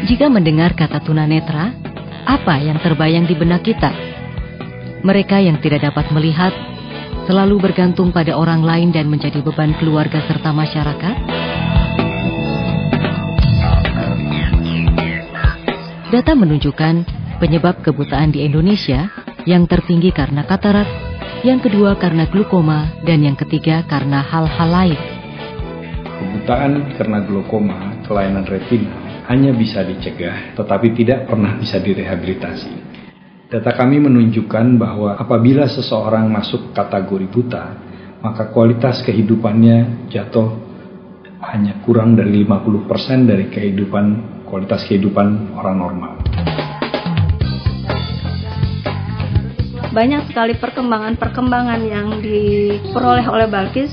Jika mendengar kata tunanetra, apa yang terbayang di benak kita? Mereka yang tidak dapat melihat, selalu bergantung pada orang lain dan menjadi beban keluarga serta masyarakat? Data menunjukkan penyebab kebutaan di Indonesia yang tertinggi karena katarak, yang kedua karena glaukoma, dan yang ketiga karena hal-hal lain. Kebutaan karena glaukoma, kelainan retina, hanya bisa dicegah, tetapi tidak pernah bisa direhabilitasi. Data kami menunjukkan bahwa apabila seseorang masuk kategori buta, maka kualitas kehidupannya jatuh hanya kurang dari 50% dari kualitas kehidupan orang normal. Banyak sekali perkembangan yang diperoleh oleh Balkis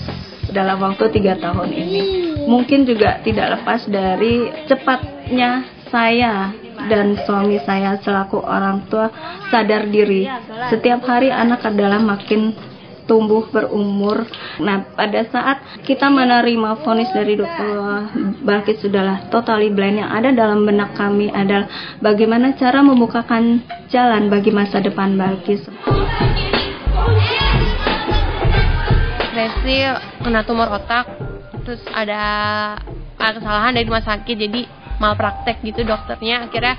dalam waktu 3 tahun ini. Mungkin juga tidak lepas dari cepatnya saya dan suami saya selaku orang tua sadar diri. Setiap hari anak adalah makin tumbuh berumur. Nah, pada saat kita menerima vonis dari dokter Balkis sudahlah totally blind, yang ada dalam benak kami adalah bagaimana cara membukakan jalan bagi masa depan Balkis. Resi kena tumor otak, terus ada kesalahan dari rumah sakit, jadi malpraktek gitu dokternya, akhirnya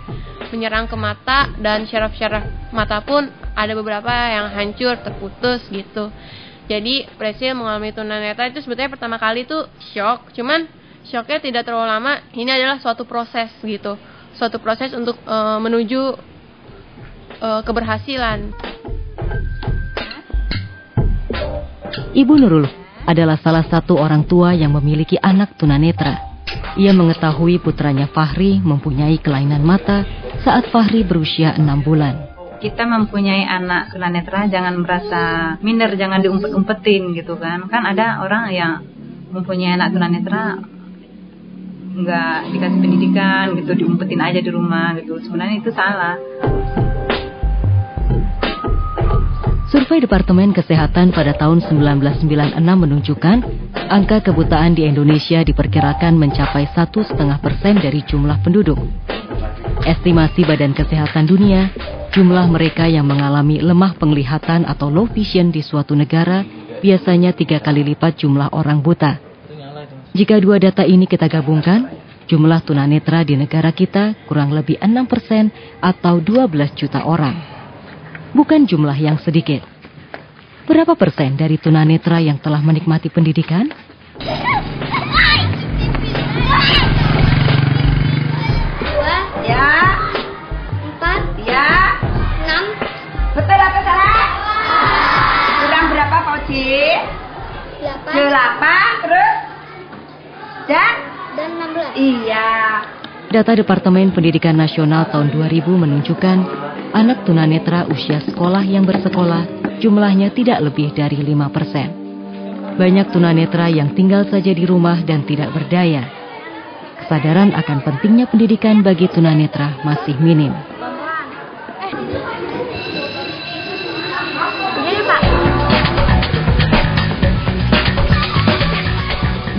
menyerang ke mata, dan syaraf-syaraf mata pun ada beberapa yang hancur, terputus gitu. Jadi Presil mengalami tunanetra itu sebetulnya pertama kali tuh shock, cuman shocknya tidak terlalu lama. Ini adalah suatu proses gitu, suatu proses untuk menuju keberhasilan. Ibu Nurul adalah salah satu orang tua yang memiliki anak tunanetra. Ia mengetahui putranya Fahri mempunyai kelainan mata saat Fahri berusia 6 bulan. Kita mempunyai anak tunanetra jangan merasa minder, jangan diumpet-umpetin gitu kan. Kan ada orang yang mempunyai anak tunanetra nggak dikasih pendidikan gitu, diumpetin aja di rumah gitu. Sebenarnya itu salah. Survei Departemen Kesehatan pada tahun 1996 menunjukkan angka kebutaan di Indonesia diperkirakan mencapai 1,5% dari jumlah penduduk. Estimasi Badan Kesehatan Dunia, jumlah mereka yang mengalami lemah penglihatan atau low vision di suatu negara biasanya 3 kali lipat jumlah orang buta. Jika dua data ini kita gabungkan, jumlah tunanetra di negara kita kurang lebih 6% atau 12 juta orang. Bukan jumlah yang sedikit. Berapa persen dari tunanetra yang telah menikmati pendidikan? 2, ya. 4, ya. 6. Betul atau salah? Kurang berapa Pak Oji? 8. Terus? Dan 16. Iya. Data Departemen Pendidikan Nasional tahun 2000 menunjukkan anak tunanetra usia sekolah yang bersekolah jumlahnya tidak lebih dari 5%. Banyak tunanetra yang tinggal saja di rumah dan tidak berdaya. Kesadaran akan pentingnya pendidikan bagi tunanetra masih minim.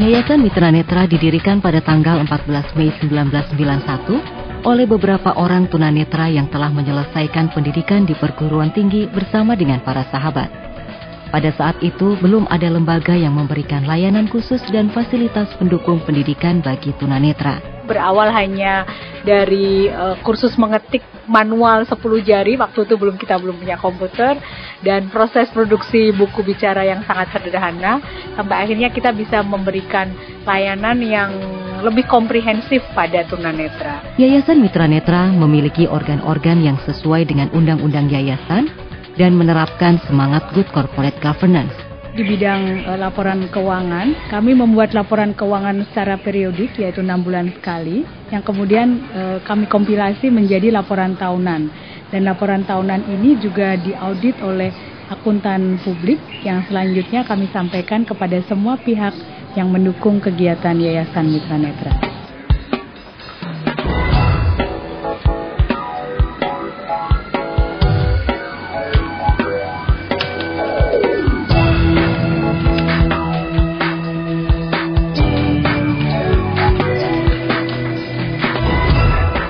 Yayasan Mitra Netra didirikan pada tanggal 14 Mei 1991 oleh beberapa orang tunanetra yang telah menyelesaikan pendidikan di perguruan tinggi bersama dengan para sahabat. Pada saat itu belum ada lembaga yang memberikan layanan khusus dan fasilitas pendukung pendidikan bagi tunanetra. Berawal hanya dari kursus mengetik manual 10 jari, waktu itu kita belum punya komputer, dan proses produksi buku bicara yang sangat sederhana, sampai akhirnya kita bisa memberikan layanan yang lebih komprehensif pada tunanetra. Yayasan Mitra Netra memiliki organ-organ yang sesuai dengan undang-undang yayasan dan menerapkan semangat good corporate governance. Di bidang laporan keuangan, kami membuat laporan keuangan secara periodik, yaitu 6 bulan sekali, yang kemudian kami kompilasi menjadi laporan tahunan. Dan laporan tahunan ini juga diaudit oleh akuntan publik yang selanjutnya kami sampaikan kepada semua pihak yang mendukung kegiatan Yayasan Mitra Netra.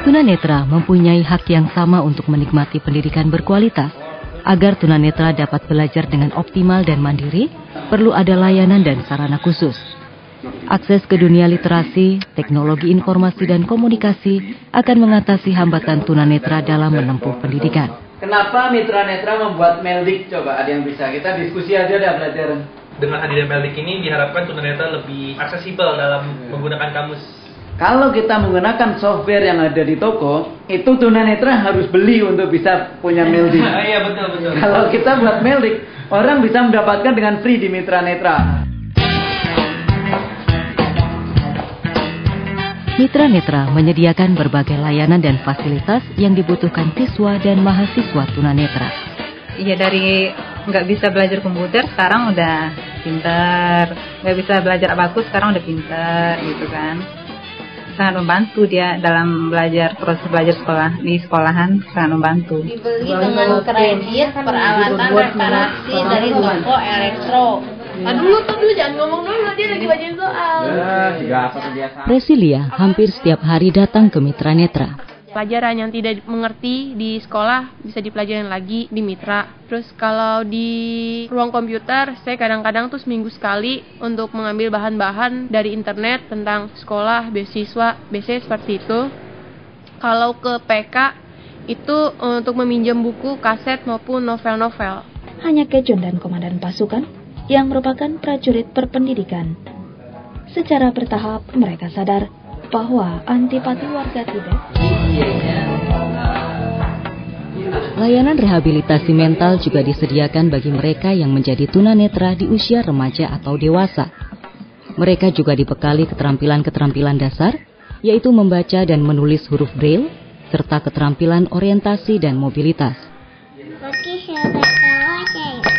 Tunanetra mempunyai hak yang sama untuk menikmati pendidikan berkualitas. Agar tunanetra dapat belajar dengan optimal dan mandiri, perlu ada layanan dan sarana khusus. Akses ke dunia literasi, teknologi informasi dan komunikasi akan mengatasi hambatan tunanetra dalam menempuh pendidikan. Kenapa Mitra Netra membuat Meldik? Coba ada yang bisa, kita diskusi aja deh pelajaran. Dengan hadirnya Meldik ini diharapkan tunanetra lebih aksesibel dalam menggunakan kamus. Kalau kita menggunakan software yang ada di toko, itu tunanetra harus beli untuk bisa punya Meldik. Iya betul. Kalau kita buat Meldik, orang bisa mendapatkan dengan free di Mitra Netra. Mitra Netra menyediakan berbagai layanan dan fasilitas yang dibutuhkan siswa dan mahasiswa tunanetra. Iya, dari nggak bisa belajar komputer sekarang udah pintar, nggak bisa belajar abakus sekarang udah pintar gitu kan. Sangat membantu dia dalam belajar, proses belajar sekolah di sekolahan sangat membantu. Dibeli dengan kredit peralatan reparasi dari toko elektro. Dulu jangan ngomong dulu, dia lagi bacain soal. Presilia hampir setiap hari datang ke Mitra Netra. Pelajaran yang tidak mengerti di sekolah bisa dipelajarin lagi di Mitra. Terus kalau di ruang komputer, saya kadang-kadang tuh seminggu sekali untuk mengambil bahan-bahan dari internet tentang sekolah, beasiswa, biasanya seperti itu. Kalau ke PK, itu untuk meminjam buku, kaset maupun novel-novel. Hanya Kejun dan komandan pasukan yang merupakan prajurit berpendidikan. Secara bertahap mereka sadar bahwa antipati warga Tibet. Layanan rehabilitasi mental juga disediakan bagi mereka yang menjadi tunanetra di usia remaja atau dewasa. Mereka juga dibekali keterampilan-keterampilan dasar, yaitu membaca dan menulis huruf Braille, serta keterampilan orientasi dan mobilitas.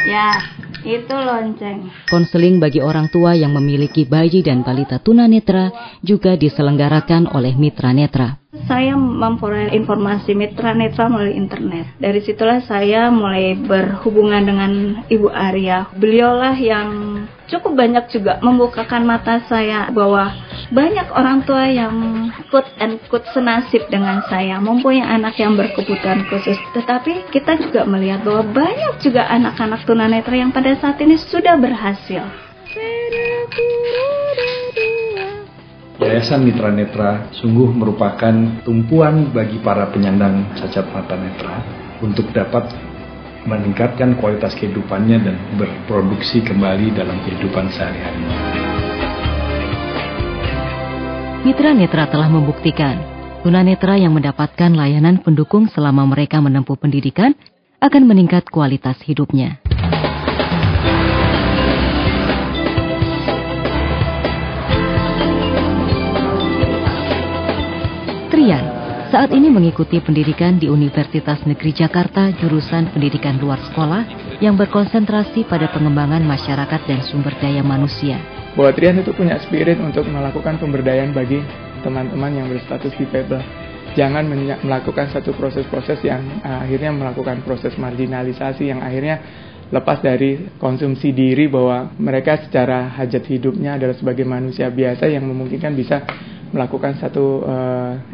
Ya, itu lonceng. Konseling bagi orang tua yang memiliki bayi dan balita tunanetra juga diselenggarakan oleh Mitra Netra. Saya memperoleh informasi Mitra Netra melalui internet. Dari situlah saya mulai berhubungan dengan Ibu Arya. Beliaulah yang cukup banyak juga membukakan mata saya bahwa banyak orang tua yang quote senasib dengan saya, mempunyai anak yang berkebutuhan khusus. Tetapi kita juga melihat bahwa banyak juga anak-anak tunanetra yang pada saat ini sudah berhasil. Yayasan Mitra Netra sungguh merupakan tumpuan bagi para penyandang cacat mata netra untuk dapat meningkatkan kualitas kehidupannya dan berproduksi kembali dalam kehidupan sehari-hari. Mitra Netra telah membuktikan, tunanetra yang mendapatkan layanan pendukung selama mereka menempuh pendidikan akan meningkat kualitas hidupnya. Trian saat ini mengikuti pendidikan di Universitas Negeri Jakarta jurusan pendidikan luar sekolah yang berkonsentrasi pada pengembangan masyarakat dan sumber daya manusia. Bahwa Trian itu punya spirit untuk melakukan pemberdayaan bagi teman-teman yang berstatus difabel. Jangan melakukan satu proses-proses yang akhirnya melakukan proses marginalisasi yang akhirnya lepas dari konsumsi diri bahwa mereka secara hajat hidupnya adalah sebagai manusia biasa yang memungkinkan bisa melakukan satu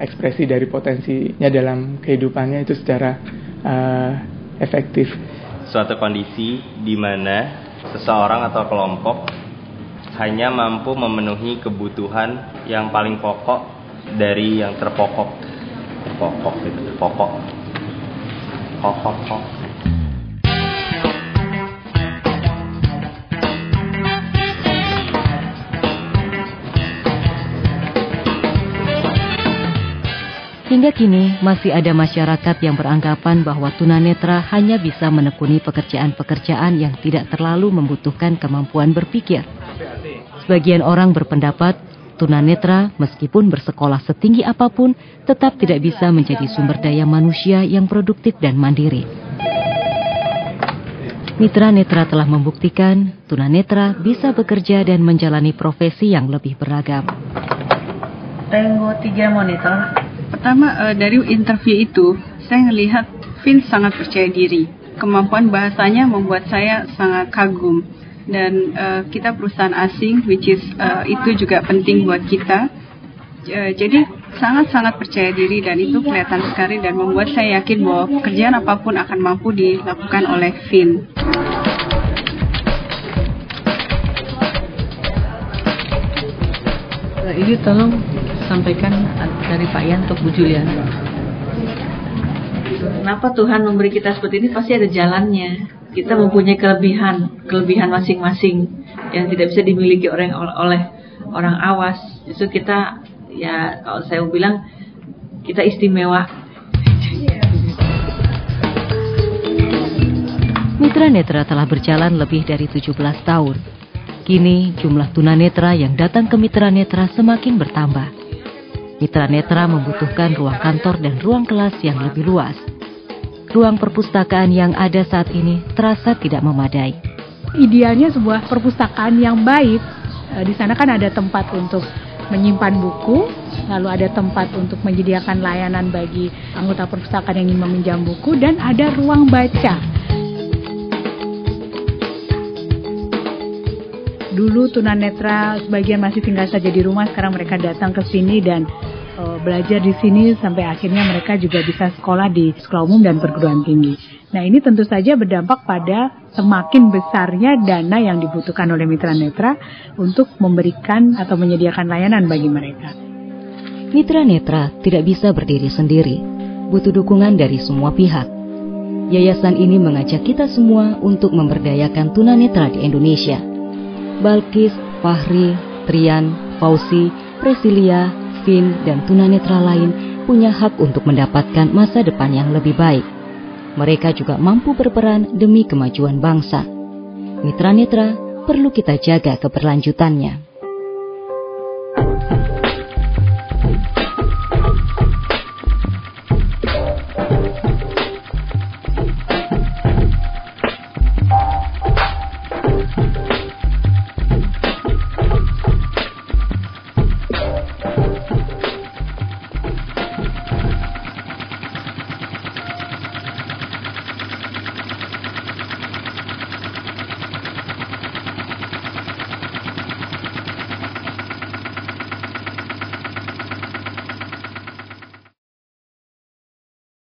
ekspresi dari potensinya dalam kehidupannya itu secara efektif. Suatu kondisi di mana seseorang atau kelompok hanya mampu memenuhi kebutuhan yang paling pokok dari yang terpokok. Pokok. Hingga kini masih ada masyarakat yang beranggapan bahwa tunanetra hanya bisa menekuni pekerjaan-pekerjaan yang tidak terlalu membutuhkan kemampuan berpikir. Sebagian orang berpendapat tunanetra meskipun bersekolah setinggi apapun tetap tidak bisa menjadi sumber daya manusia yang produktif dan mandiri. Mitra Netra telah membuktikan tunanetra bisa bekerja dan menjalani profesi yang lebih beragam. Tengok 3 monitor. Pertama, dari interview itu, saya melihat Vin sangat percaya diri. Kemampuan bahasanya membuat saya sangat kagum. Dan kita perusahaan asing, which is itu juga penting buat kita. Jadi sangat-sangat percaya diri dan itu kelihatan sekali dan membuat saya yakin bahwa pekerjaan apapun akan mampu dilakukan oleh Vin. Ini tolong sampaikan dari Pak Yan untuk Bu Julian. Kenapa Tuhan memberi kita seperti ini? Pasti ada jalannya. Kita mempunyai kelebihan masing-masing yang tidak bisa dimiliki oleh orang awas. Justru kita, ya kalau saya bilang, kita istimewa. Mitra Netra telah berjalan lebih dari 17 tahun. Kini jumlah tunanetra yang datang ke Mitra Netra semakin bertambah. Mitra Netra membutuhkan ruang kantor dan ruang kelas yang lebih luas. Ruang perpustakaan yang ada saat ini terasa tidak memadai. Idealnya sebuah perpustakaan yang baik. Di sana kan ada tempat untuk menyimpan buku, lalu ada tempat untuk menyediakan layanan bagi anggota perpustakaan yang ingin meminjam buku, dan ada ruang baca. Dulu tunanetra sebagian masih tinggal saja di rumah, sekarang mereka datang ke sini dan belajar di sini sampai akhirnya mereka juga bisa sekolah di sekolah umum dan perguruan tinggi. Nah, ini tentu saja berdampak pada semakin besarnya dana yang dibutuhkan oleh Mitra Netra untuk memberikan atau menyediakan layanan bagi mereka. Mitra Netra tidak bisa berdiri sendiri, butuh dukungan dari semua pihak. Yayasan ini mengajak kita semua untuk memberdayakan tunanetra di Indonesia. Balkis, Fahri, Trian, Fauzi, Presilia, Vin, dan tunanetra lain punya hak untuk mendapatkan masa depan yang lebih baik. Mereka juga mampu berperan demi kemajuan bangsa. Mitra Netra perlu kita jaga keberlanjutannya.